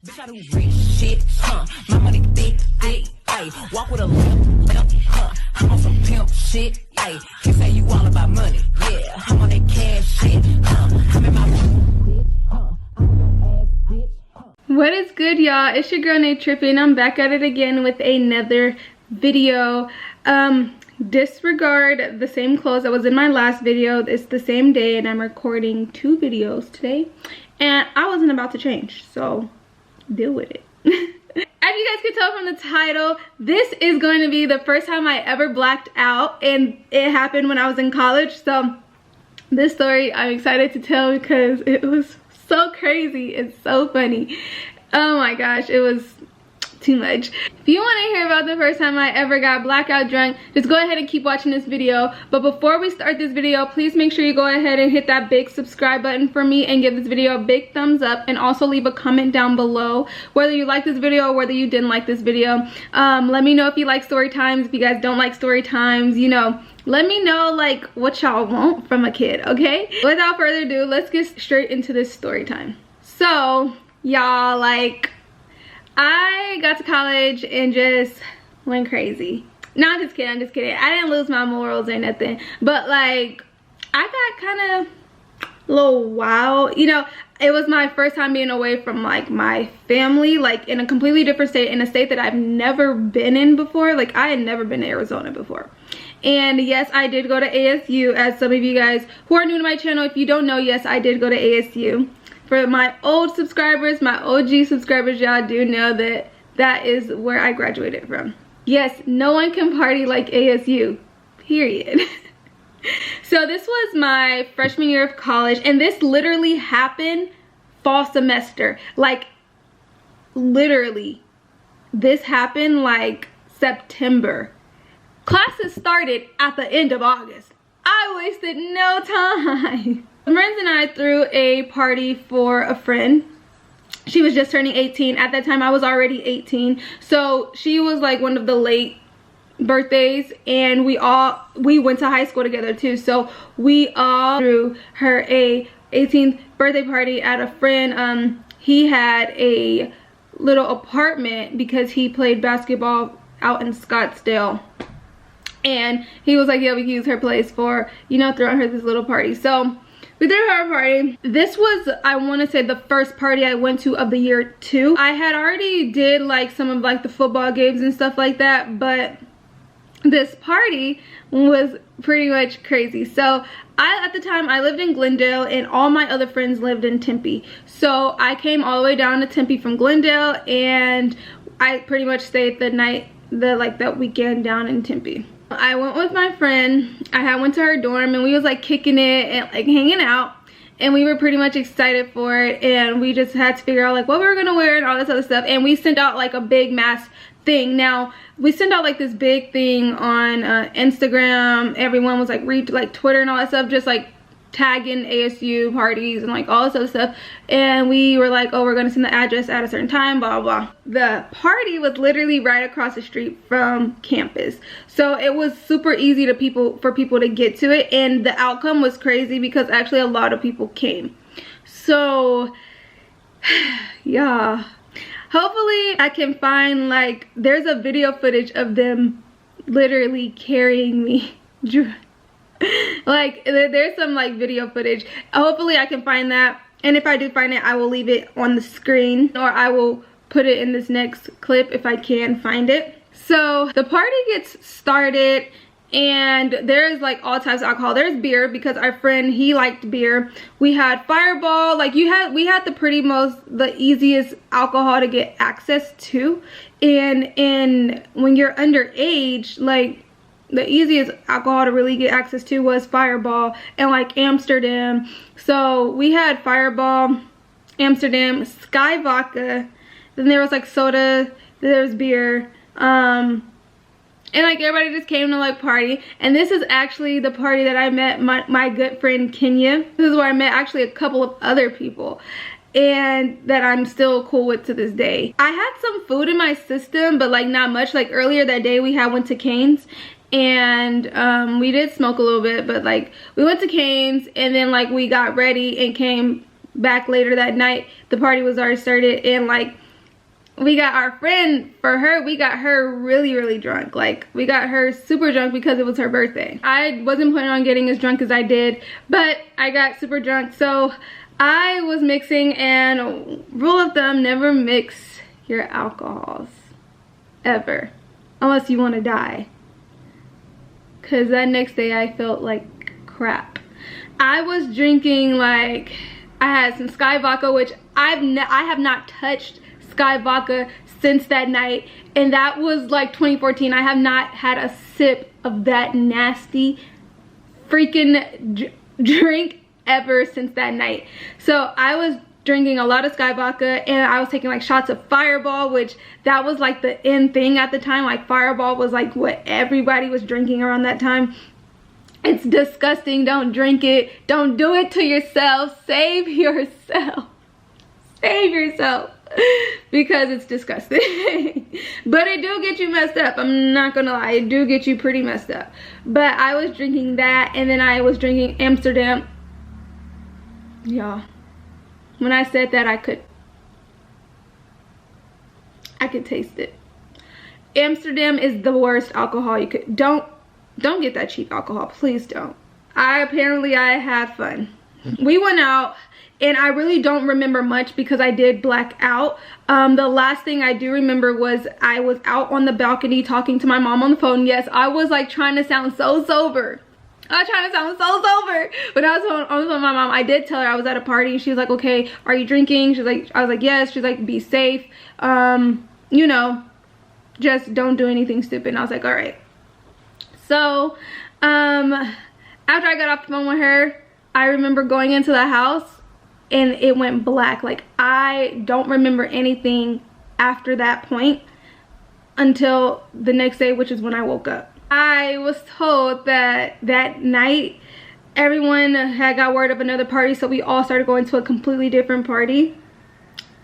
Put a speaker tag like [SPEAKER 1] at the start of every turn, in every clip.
[SPEAKER 1] Bitch, I do rich shit, my money thick, ayy. Walk with a limp, I'm on some pimp shit, ayy. Can't say you all about money, yeah. I'm on that cash shit, I'm in my
[SPEAKER 2] What is good, y'all? It's your girl Nate Trippin'. I'm back at it again with another video. Disregard the same clothes that was in my last video. It's the same day and I'm recording 2 videos today. And I wasn't about to change, so deal with it. As you guys can tell from the title, this is going to be the first time I ever blacked out, and it happened when I was in college. So this story I'm excited to tell because it was so crazy and so funny. Oh my gosh, it was too much. If you want to hear about the first time I ever got blackout drunk, just go ahead and keep watching this video. But before we start this video, please make sure you go ahead and hit that big subscribe button for me and give this video a big thumbs up, and also leave a comment down below whether you like this video or whether you didn't like this video. Let me know if you like story times. If you guys don't like story times, you know, let me know like what y'all want from a kid, okay? Without further ado, let's get straight into this story time. So y'all, like, I got to college and just went crazy. No, I'm just kidding, I'm just kidding. I didn't lose my morals or nothing, but like, I got kind of a little wild. You know, it was my first time being away from like my family, like in a completely different state, in a state that I've never been in before. Like, I had never been to Arizona before. And yes, I did go to ASU. As some of you guys who are new to my channel, if you don't know, yes, I did go to ASU. For my old subscribers, my OG subscribers, y'all do know that that is where I graduated from. Yes, no one can party like ASU, period. So this was my freshman year of college, and this literally happened fall semester. Like, literally, this happened like September. Classes started at the end of August. I wasted no time. Friends and I threw a party for a friend. She was just turning 18. At that time, I was already 18. So she was like one of the late birthdays, and we went to high school together too. So we all threw her a 18th birthday party at a friend. He had a little apartment because he played basketball out in Scottsdale. And he was like, yeah, we can use her place for, you know, throwing her this little party. So we threw her a party. This was, I want to say, the first party I went to of the year 2. I had already did like some of like the football games and stuff like that, but this party was pretty much crazy. So at the time, I lived in Glendale and all my other friends lived in Tempe. So I came all the way down to Tempe from Glendale, and I pretty much stayed that weekend down in Tempe. I went with my friend. I went to her dorm, and we was like kicking it and like hanging out, and we were pretty much excited for it, and we just had to figure out like what we were gonna wear and all this other stuff. And we sent out like a big mass thing. Now we sent out like this big thing on Instagram. Everyone was like like Twitter and all that stuff, just like tagging ASU parties and like all this other stuff. And we were like, oh, we're gonna send the address at a certain time, blah blah. The party was literally right across the street from campus, so it was super easy for people to get to it, and the outcome was crazy because actually a lot of people came. So yeah, hopefully I can find, like, there's a video footage of them literally carrying me. Like, there's some like video footage. Hopefully I can find that, and if I do find it, I will leave it on the screen, or I will put it in this next clip if I can find it. So the party gets started, and there's like all types of alcohol. There's beer because our friend, he liked beer. We had Fireball. Like, we had the easiest alcohol to get access to, and when you're underage, like, the easiest alcohol to really get access to was Fireball and like Amsterdam. So we had Fireball, Amsterdam, Sky Vodka, then there was like soda, there was beer, and like everybody just came to like party. And this is actually the party that I met my good friend Kenya. This is where I met actually a couple of other people, and that I'm still cool with to this day. I had some food in my system, but like not much. Like earlier that day we went to Cane's, and we did smoke a little bit, but like we went to Cane's, and then like we got ready and came back later that night. The party was already started, and like we got our friend, for her, we got her really drunk. Like, we got her super drunk because it was her birthday. I wasn't planning on getting as drunk as I did, but I got super drunk. So I was mixing, and rule of thumb, never mix your alcohols. Ever. Unless you want to die. Because that next day I felt like crap. I was drinking, like, I had some Sky Vodka, which I have not touched Sky Vodka since that night, and that was like 2014. I have not had a sip of that nasty freaking drink ever since that night. So I was drinking a lot of Sky Vodka, and I was taking like shots of Fireball, which that was like the in thing at the time. Like, Fireball was like what everybody was drinking around that time. It's disgusting. Don't drink it. Don't do it to yourself. Save yourself. Save yourself. Because it's disgusting. But it do get you messed up. I'm not gonna lie, it do get you pretty messed up. But I was drinking that, and then I was drinking Amsterdam. Y'all, when I said that, I could taste it. Amsterdam is the worst alcohol you could. Don't get that cheap alcohol, please don't. I had fun. We went out, and I really don't remember much because I did black out. The last thing I do remember was I was out on the balcony talking to my mom on the phone. Yes, I was like trying to sound so sober. I was trying to sound so sober. When I was on the phone with my mom, I did tell her I was at a party. She was like, okay, are you drinking? She's like, I was like, yes. She's like, be safe. You know, just don't do anything stupid. And I was like, all right. So, after I got off the phone with her, I remember going into the house, and it went black. Like, I don't remember anything after that point until the next day, which is when I woke up. I was told that that night everyone had got word of another party, so we all started going to a completely different party.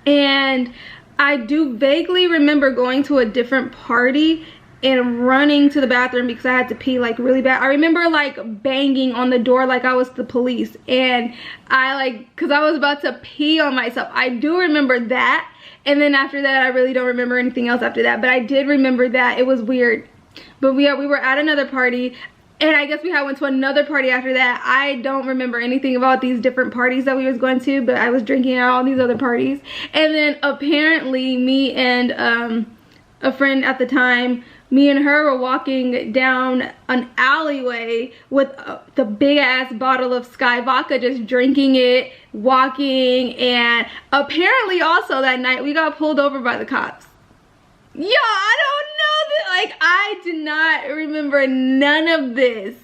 [SPEAKER 2] And I do vaguely remember going to a different party and running to the bathroom because I had to pee like really bad. I remember like banging on the door like I was the police, and I like, because I was about to pee on myself. I do remember that, and then after that I really don't remember anything else after that, but I did remember that. It was weird. But we were at another party, and I guess we went to another party after that. I don't remember anything about these different parties that we was going to, but I was drinking at all these other parties. And then apparently me and a friend at the time, me and her were walking down an alleyway with the big ass bottle of Sky Vodka, just drinking it, walking, and apparently also that night we got pulled over by the cops. Yeah, I don't know that, like, I did not remember none of this,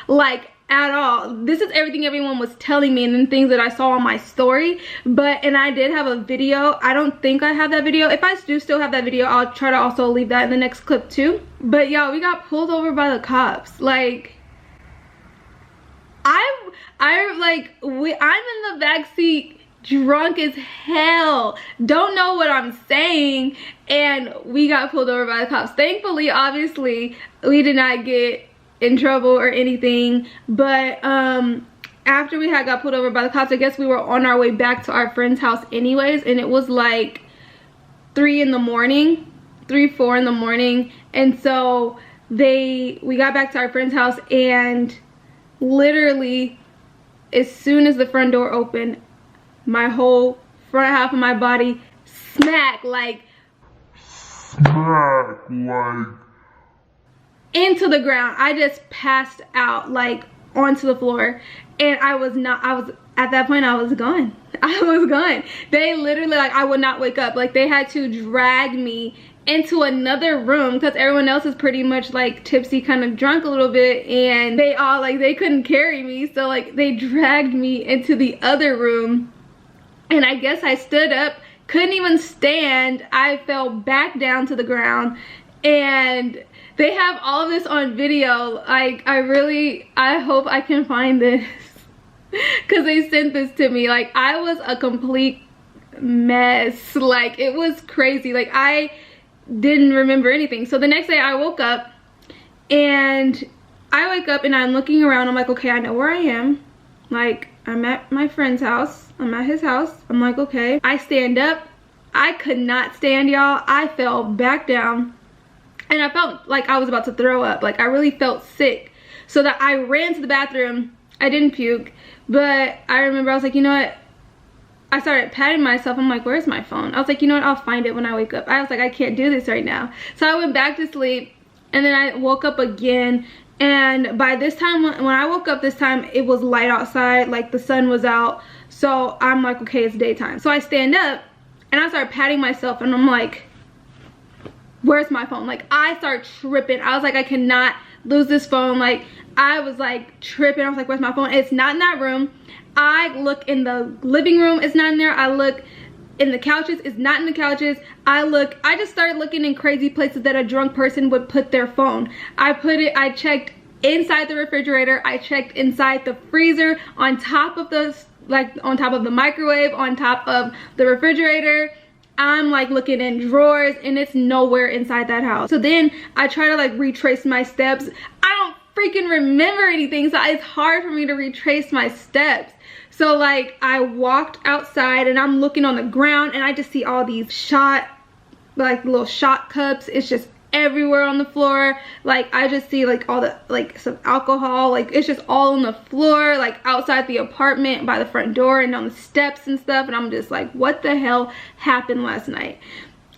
[SPEAKER 2] like, at all. This is everything everyone was telling me, and then things that I saw on my story. And I did have a video. I don't think I have that video. If I do still have that video, I'll try to also leave that in the next clip too. But y'all, we got pulled over by the cops. Like, I'm in the backseat drunk as hell, don't know what I'm saying, and we got pulled over by the cops. Thankfully, obviously, we did not get in trouble or anything, but after we got pulled over by the cops, I guess we were on our way back to our friend's house anyways, and it was like 3 in the morning, 4 in the morning, and so we got back to our friend's house, and literally as soon as the front door opened, my whole front half of my body smack like into the ground. I just passed out like onto the floor, and at that point I was gone. I was gone. They literally, like, I would not wake up. Like, they had to drag me into another room because everyone else is pretty much like tipsy, kind of drunk a little bit, and they all like, they couldn't carry me, so like they dragged me into the other room. And I guess I stood up, couldn't even stand. I fell back down to the ground, and they have all of this on video. Like, I hope I can find this because they sent this to me. Like, I was a complete mess. Like, it was crazy. Like, I didn't remember anything. So the next day I woke up, and I'm looking around. I'm like, okay, I know where I am. Like, I'm at my friend's house. I'm at his house. I'm like, okay. I stand up. I could not stand, y'all. I fell back down and I felt like I was about to throw up. Like, I really felt sick. So that I ran to the bathroom. I didn't puke, but I remember I was like, you know what? I started patting myself. I'm like, where's my phone? I was like, you know what? I'll find it when I wake up. I was like, I can't do this right now. So I went back to sleep, and then I woke up again. And by this time, when I woke up this time, it was light outside, like the sun was out. So I'm like, okay, it's daytime. So I stand up and I start patting myself, and I'm like, where's my phone? Like, I start tripping. I was like, I cannot lose this phone. Like, I was like tripping. I was like, where's my phone? It's not in that room. I look in the living room, it's not in there. I look in the couches, it's not in the couches. I just started looking in crazy places that a drunk person would put their phone. I checked inside the refrigerator, I checked inside the freezer, on top of the microwave, on top of the refrigerator. I'm like looking in drawers, and it's nowhere inside that house. So then I try to like retrace my steps. I don't freaking remember anything, so it's hard for me to retrace my steps. So like I walked outside and I'm looking on the ground, and I just see all these little shot cups. It's just everywhere on the floor. Like, I just see like all the, like, some alcohol, like it's just all on the floor, like outside the apartment by the front door and on the steps and stuff. And I'm just like, what the hell happened last night?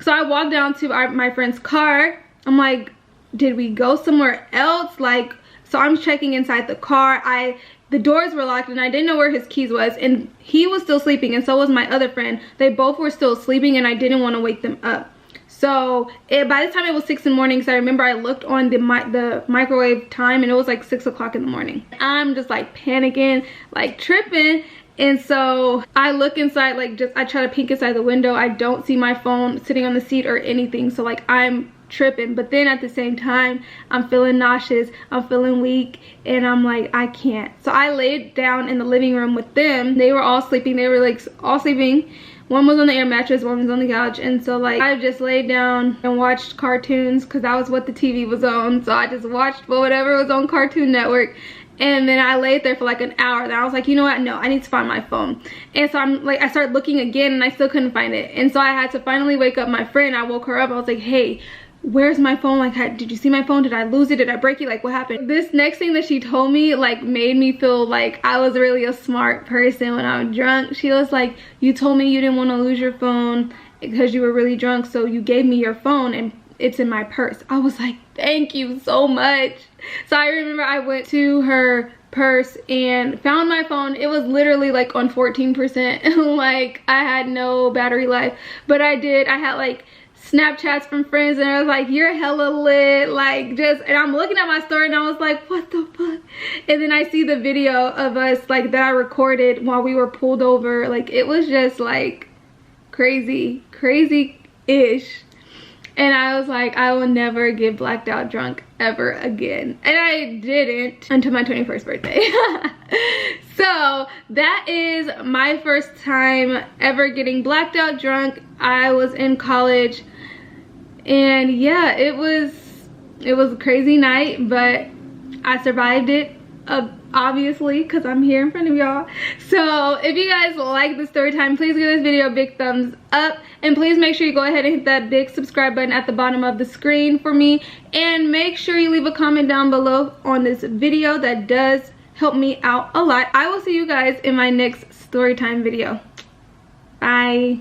[SPEAKER 2] So I walked down to my friend's car. I'm like, did we go somewhere else? Like, so I'm checking inside the car. The doors were locked, and I didn't know where his keys was, and he was still sleeping, and so was my other friend. They both were still sleeping, and I didn't want to wake them up. So by the time it was 6 in the morning, because I remember I looked on the microwave time, and it was like 6 o'clock in the morning. I'm just like panicking, like tripping. And so I look inside, like, I try to peek inside the window. I don't see my phone sitting on the seat or anything. So like I'm tripping, but then at the same time I'm feeling nauseous, I'm feeling weak, and I'm like, I can't. So I laid down in the living room with them. They were all sleeping. They were like all sleeping. One was on the air mattress, one was on the couch. And so like I just laid down and watched cartoons, because that was what the TV was on. So I just watched whatever was on Cartoon Network. And then I laid there for like an hour. Then I was like, you know what? No, I need to find my phone. And so I started looking again, and I still couldn't find it. And so I had to finally wake up my friend. I woke her up. I was like, hey, where's my phone? Like, did you see my phone? Did I lose it? Did I break it? Like, what happened? This next thing that she told me like made me feel like I was really a smart person when I was drunk. She was like, you told me you didn't want to lose your phone because you were really drunk, so you gave me your phone and it's in my purse. I was like, thank you so much. So I remember I went to her purse and found my phone. It was literally like on 14%. Like, I had no battery life, but I had like Snapchats from friends, and I was like, you're hella lit, like, just, and I'm looking at my story and I was like, what the fuck? And then I see the video of us like that I recorded while we were pulled over. Like, it was just like crazy ish. And I was like, I will never get blacked out drunk ever again. And I didn't until my 21st birthday. So that is my first time ever getting blacked out drunk. I was in college, and yeah, it was a crazy night, but I survived it, obviously, because I'm here in front of y'all. So if you guys like the story time, please give this video a big thumbs up, and please make sure you go ahead and hit that big subscribe button at the bottom of the screen for me, and make sure you leave a comment down below on this video. That does help me out a lot. I will see you guys in my next story time video. Bye.